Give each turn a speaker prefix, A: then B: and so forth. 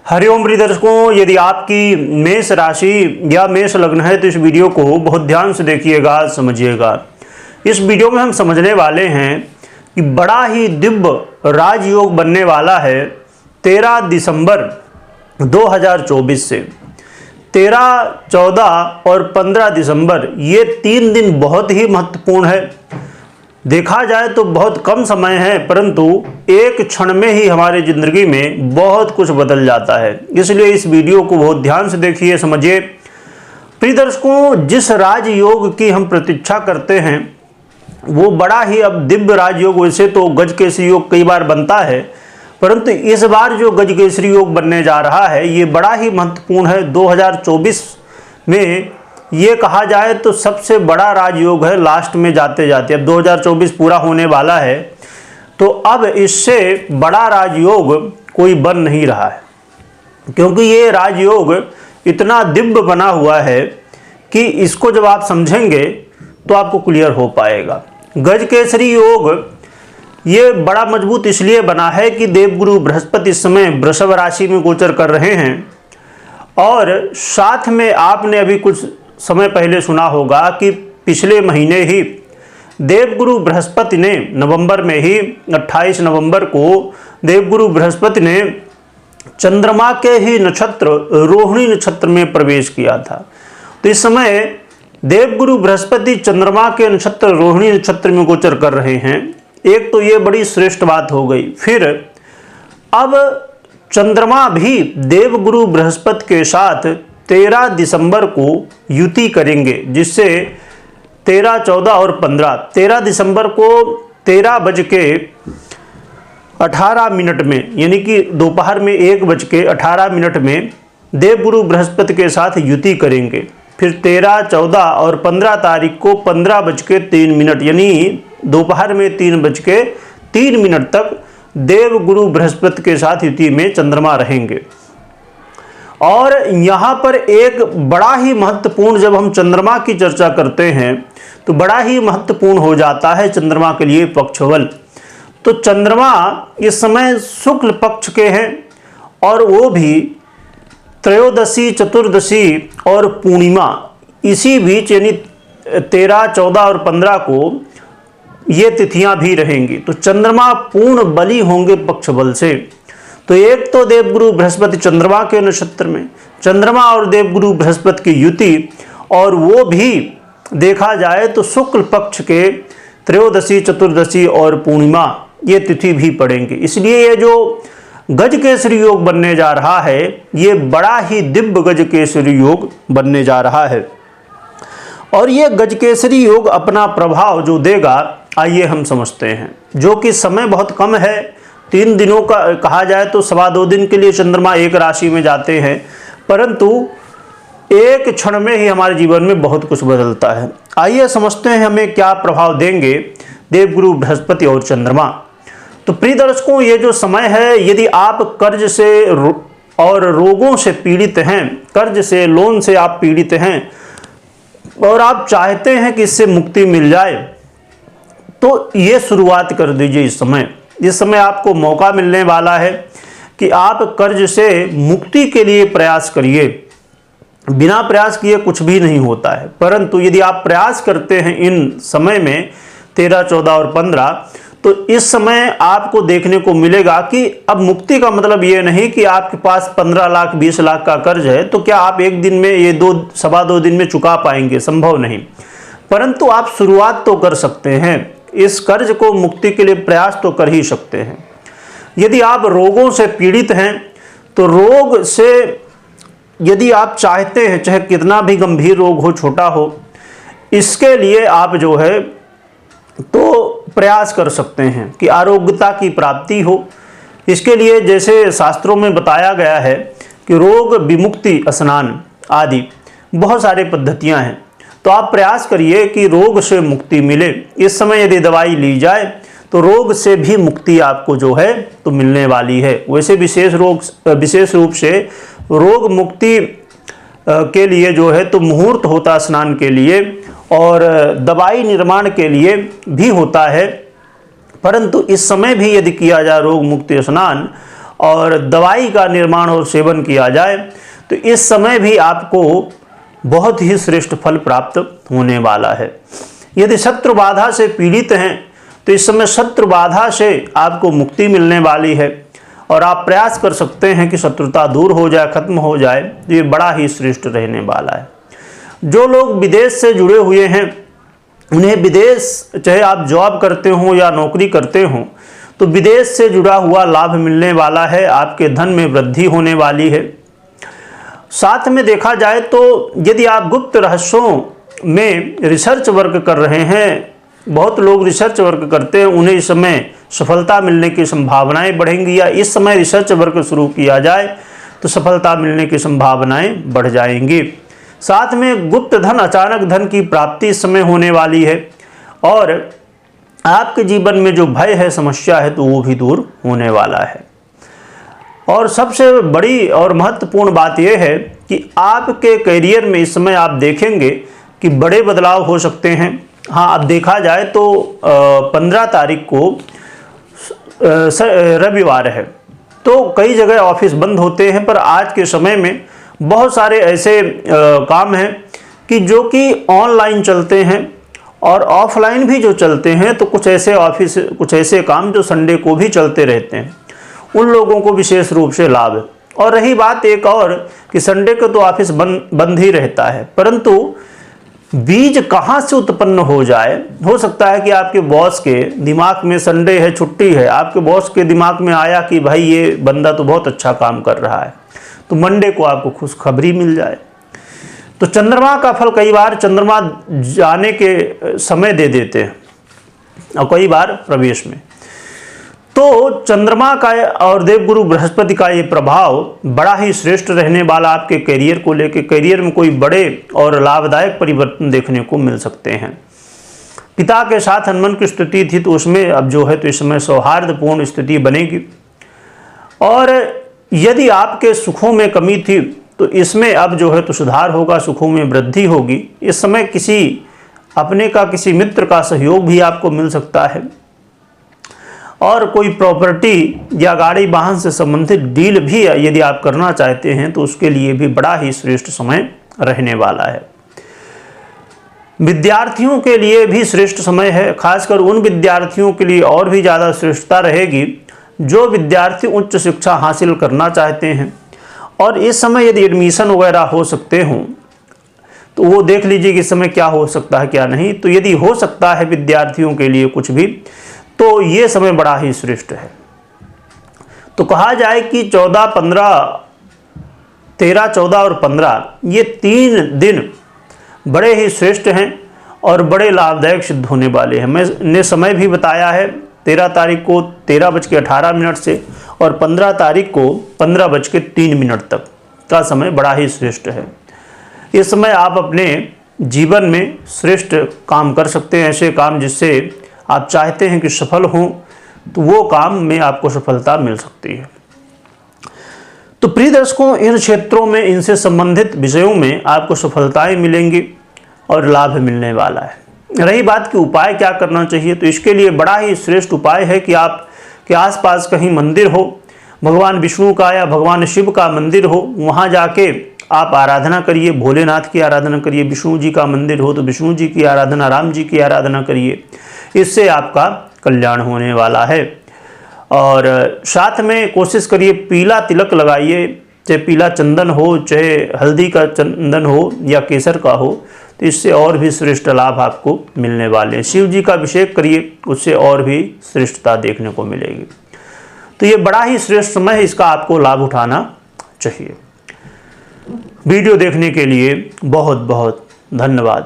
A: हरिओम प्रिय दर्शकों, यदि आपकी मेष राशि या मेष लग्न है तो इस वीडियो को बहुत ध्यान से देखिएगा, समझिएगा। इस वीडियो में हम समझने वाले हैं कि बड़ा ही दिव्य राजयोग बनने वाला है 13 दिसंबर 2024 से। 13, 14 और 15 दिसंबर ये 3 दिन बहुत ही महत्वपूर्ण है। देखा जाए तो बहुत कम समय है, परंतु एक क्षण में ही हमारी जिंदगी में बहुत कुछ बदल जाता है। इसलिए इस वीडियो को बहुत ध्यान से देखिए, समझिए। प्रिय दर्शकों, जिस राजयोग की हम प्रतीक्षा करते हैं वो बड़ा ही अब दिव्य राजयोग, वैसे तो गजकेसरी योग कई बार बनता है, परंतु इस बार जो गजकेसरी योग बनने जा रहा है ये बड़ा ही महत्वपूर्ण है। 2024 में ये कहा जाए तो सबसे बड़ा राजयोग है। लास्ट में जाते जाते अब 2024 पूरा होने वाला है, तो अब इससे बड़ा राजयोग कोई बन नहीं रहा है, क्योंकि ये राजयोग इतना दिव्य बना हुआ है कि इसको जब आप समझेंगे तो आपको क्लियर हो पाएगा। गजकेसरी योग ये बड़ा मजबूत इसलिए बना है कि देवगुरु बृहस्पति इस समय वृषभ राशि में गोचर कर रहे हैं, और साथ में आपने अभी कुछ समय पहले सुना होगा कि पिछले महीने ही देवगुरु बृहस्पति ने नवंबर में ही 28 नवंबर को देवगुरु बृहस्पति ने चंद्रमा के ही नक्षत्र रोहिणी नक्षत्र में प्रवेश किया था। तो इस समय देवगुरु बृहस्पति चंद्रमा के नक्षत्र रोहिणी नक्षत्र में गोचर कर रहे हैं। एक तो ये बड़ी श्रेष्ठ बात हो गई। फिर अब चंद्रमा भी देवगुरु बृहस्पति के साथ 13 दिसंबर को युति करेंगे, जिससे 13, 14 और 13 दिसंबर को 13:18 में, यानी कि दोपहर में 1:18 में देवगुरु बृहस्पति के साथ युति करेंगे। फिर 13, 14 और 15 तारीख को 15:03 यानी दोपहर में 3:03 तक देवगुरु बृहस्पति के साथ युति में चंद्रमा रहेंगे। और यहाँ पर एक बड़ा ही महत्वपूर्ण, जब हम चंद्रमा की चर्चा करते हैं तो बड़ा ही महत्वपूर्ण हो जाता है चंद्रमा के लिए पक्षबल। तो चंद्रमा इस समय शुक्ल पक्ष के हैं, और वो भी त्रयोदशी, चतुर्दशी और पूर्णिमा इसी बीच, यानी 13, 14 और 15 को ये तिथियां भी रहेंगी। तो चंद्रमा पूर्ण बली होंगे पक्ष बल से। तो एक तो देवगुरु बृहस्पति चंद्रमा के नक्षत्र में, चंद्रमा और देवगुरु बृहस्पति की युति, और वो भी देखा जाए तो शुक्ल पक्ष के त्रयोदशी, चतुर्दशी और पूर्णिमा ये तिथि भी पड़ेंगे। इसलिए ये जो गजकेसरी योग बनने जा रहा है ये बड़ा ही दिव्य गजकेसरी योग बनने जा रहा है। और ये गजकेसरी योग अपना प्रभाव जो देगा, आइए हम समझते हैं। जो कि समय बहुत कम है, 3 दिनों का कहा जाए तो 2.25 दिन के लिए चंद्रमा एक राशि में जाते हैं, परंतु एक क्षण में ही हमारे जीवन में बहुत कुछ बदलता है। आइए समझते हैं हमें क्या प्रभाव देंगे देवगुरु बृहस्पति और चंद्रमा। तो प्रिय दर्शकों, ये जो समय है, यदि आप कर्ज से और रोगों से पीड़ित हैं, कर्ज से, लोन से आप पीड़ित हैं और आप चाहते हैं कि इससे मुक्ति मिल जाए, तो ये शुरुआत कर दीजिए। इस समय आपको मौका मिलने वाला है कि आप कर्ज से मुक्ति के लिए प्रयास करिए। बिना प्रयास किए कुछ भी नहीं होता है, परंतु यदि आप प्रयास करते हैं इन समय में 13, 14 और 15, तो इस समय आपको देखने को मिलेगा कि अब मुक्ति का मतलब ये नहीं कि आपके पास 15 लाख 20 लाख का कर्ज है तो क्या आप एक दिन में ये 2 दिन में चुका पाएंगे, संभव नहीं। परंतु आप शुरुआत तो कर सकते हैं, इस कर्ज को मुक्ति के लिए प्रयास तो कर ही सकते हैं। यदि आप रोगों से पीड़ित हैं तो रोग से यदि आप चाहते हैं, चाहे कितना भी गंभीर रोग हो, छोटा हो, इसके लिए आप जो है तो प्रयास कर सकते हैं कि आरोग्यता की प्राप्ति हो। इसके लिए जैसे शास्त्रों में बताया गया है कि रोग विमुक्ति स्नान आदि बहुत सारे पद्धतियां हैं, तो आप प्रयास करिए कि रोग से मुक्ति मिले। इस समय यदि दवाई ली जाए तो रोग से भी मुक्ति आपको जो है तो मिलने वाली है। वैसे विशेष रूप से रोग मुक्ति के लिए जो है तो मुहूर्त होता स्नान के लिए, और दवाई निर्माण के लिए भी होता है, परंतु इस समय भी यदि किया जाए रोग मुक्ति स्नान और दवाई का निर्माण और सेवन किया जाए तो इस समय भी आपको बहुत ही श्रेष्ठ फल प्राप्त होने वाला है। यदि शत्रु बाधा से पीड़ित हैं तो इस समय शत्रु बाधा से आपको मुक्ति मिलने वाली है और आप प्रयास कर सकते हैं कि शत्रुता दूर हो जाए, खत्म हो जाए, तो ये बड़ा ही श्रेष्ठ रहने वाला है। जो लोग विदेश से जुड़े हुए हैं उन्हें विदेश, चाहे आप जॉब करते हो या नौकरी करते हो, तो विदेश से जुड़ा हुआ लाभ मिलने वाला है, आपके धन में वृद्धि होने वाली है। साथ में देखा जाए तो यदि आप गुप्त रहस्यों में रिसर्च वर्क कर रहे हैं, बहुत लोग रिसर्च वर्क करते हैं, उन्हें इस समय सफलता मिलने की संभावनाएं बढ़ेंगी, या इस समय रिसर्च वर्क शुरू किया जाए तो सफलता मिलने की संभावनाएं बढ़ जाएंगी। साथ में गुप्त धन, अचानक धन की प्राप्ति इस समय होने वाली है और आपके जीवन में जो भय है, समस्या है, तो वो भी दूर होने वाला है। और सबसे बड़ी और महत्वपूर्ण बात यह है कि आपके करियर में इस समय आप देखेंगे कि बड़े बदलाव हो सकते हैं। हाँ, अब देखा जाए तो 15 तारीख को रविवार है, तो कई जगह ऑफिस बंद होते हैं, पर आज के समय में बहुत सारे ऐसे काम हैं कि जो कि ऑनलाइन चलते हैं और ऑफलाइन भी जो चलते हैं, तो कुछ ऐसे ऑफिस, कुछ ऐसे काम जो संडे को भी चलते रहते हैं, उन लोगों को विशेष रूप से लाभ है। और रही बात एक और कि संडे को तो ऑफिस बंद ही रहता है, परंतु बीज कहाँ से उत्पन्न हो जाए, हो सकता है कि आपके बॉस के दिमाग में संडे है, छुट्टी है, आपके बॉस के दिमाग में आया कि भाई ये बंदा तो बहुत अच्छा काम कर रहा है, तो मंडे को आपको खुशखबरी मिल जाए। तो चंद्रमा का फल कई बार चंद्रमा जाने के समय दे देते हैं और कई बार प्रवेश में। तो चंद्रमा का और देवगुरु बृहस्पति का ये प्रभाव बड़ा ही श्रेष्ठ रहने वाला, आपके करियर को लेकर करियर में कोई बड़े और लाभदायक परिवर्तन देखने को मिल सकते हैं। पिता के साथ अनबन की स्थिति थी तो उसमें अब जो है तो इस समय सौहार्दपूर्ण स्थिति बनेगी। और यदि आपके सुखों में कमी थी तो इसमें अब जो है तो सुधार होगा, सुखों में वृद्धि होगी। इस समय किसी अपने का, किसी मित्र का सहयोग भी आपको मिल सकता है और कोई प्रॉपर्टी या गाड़ी वाहन से संबंधित डील भी यदि आप करना चाहते हैं तो उसके लिए भी बड़ा ही श्रेष्ठ समय रहने वाला है। विद्यार्थियों के लिए भी श्रेष्ठ समय है, खासकर उन विद्यार्थियों के लिए और भी ज़्यादा श्रेष्ठता रहेगी जो विद्यार्थी उच्च शिक्षा हासिल करना चाहते हैं। और इस समय यदि एडमिशन वगैरह हो सकते हों तो वो देख लीजिए कि इस समय क्या हो सकता है क्या नहीं। तो यदि हो सकता है विद्यार्थियों के लिए कुछ भी, तो ये समय बड़ा ही श्रेष्ठ है। तो कहा जाए कि 13, 14 और 15 ये 3 दिन बड़े ही श्रेष्ठ हैं और बड़े लाभदायक सिद्ध होने वाले हैं। मैंने समय भी बताया है, 13 तारीख को 13:18 से और 15 तारीख को 15:03 तक का समय बड़ा ही श्रेष्ठ है। इस समय आप अपने जीवन में श्रेष्ठ काम कर सकते हैं, ऐसे काम जिससे आप चाहते हैं कि सफल हों, तो वो काम में आपको सफलता मिल सकती है। तो प्रिय दर्शकों, इन क्षेत्रों में, इनसे संबंधित विषयों में आपको सफलताएं मिलेंगी और लाभ मिलने वाला है। रही बात कि उपाय क्या करना चाहिए, तो इसके लिए बड़ा ही श्रेष्ठ उपाय है कि आपके आसपास कहीं मंदिर हो, भगवान विष्णु का या भगवान शिव का मंदिर हो, वहाँ जाके आप आराधना करिए, भोलेनाथ की आराधना करिए। विष्णु जी का मंदिर हो तो विष्णु जी की आराधना, राम जी की आराधना करिए, इससे आपका कल्याण होने वाला है। और साथ में कोशिश करिए पीला तिलक लगाइए, चाहे पीला चंदन हो, चाहे हल्दी का चंदन हो या केसर का हो, तो इससे और भी श्रेष्ठ लाभ आपको मिलने वाले हैं। शिव जी का अभिषेक करिए, उससे और भी श्रेष्ठता देखने को मिलेगी। तो ये बड़ा ही श्रेष्ठ समय है, इसका आपको लाभ उठाना चाहिए। वीडियो देखने के लिए बहुत बहुत धन्यवाद।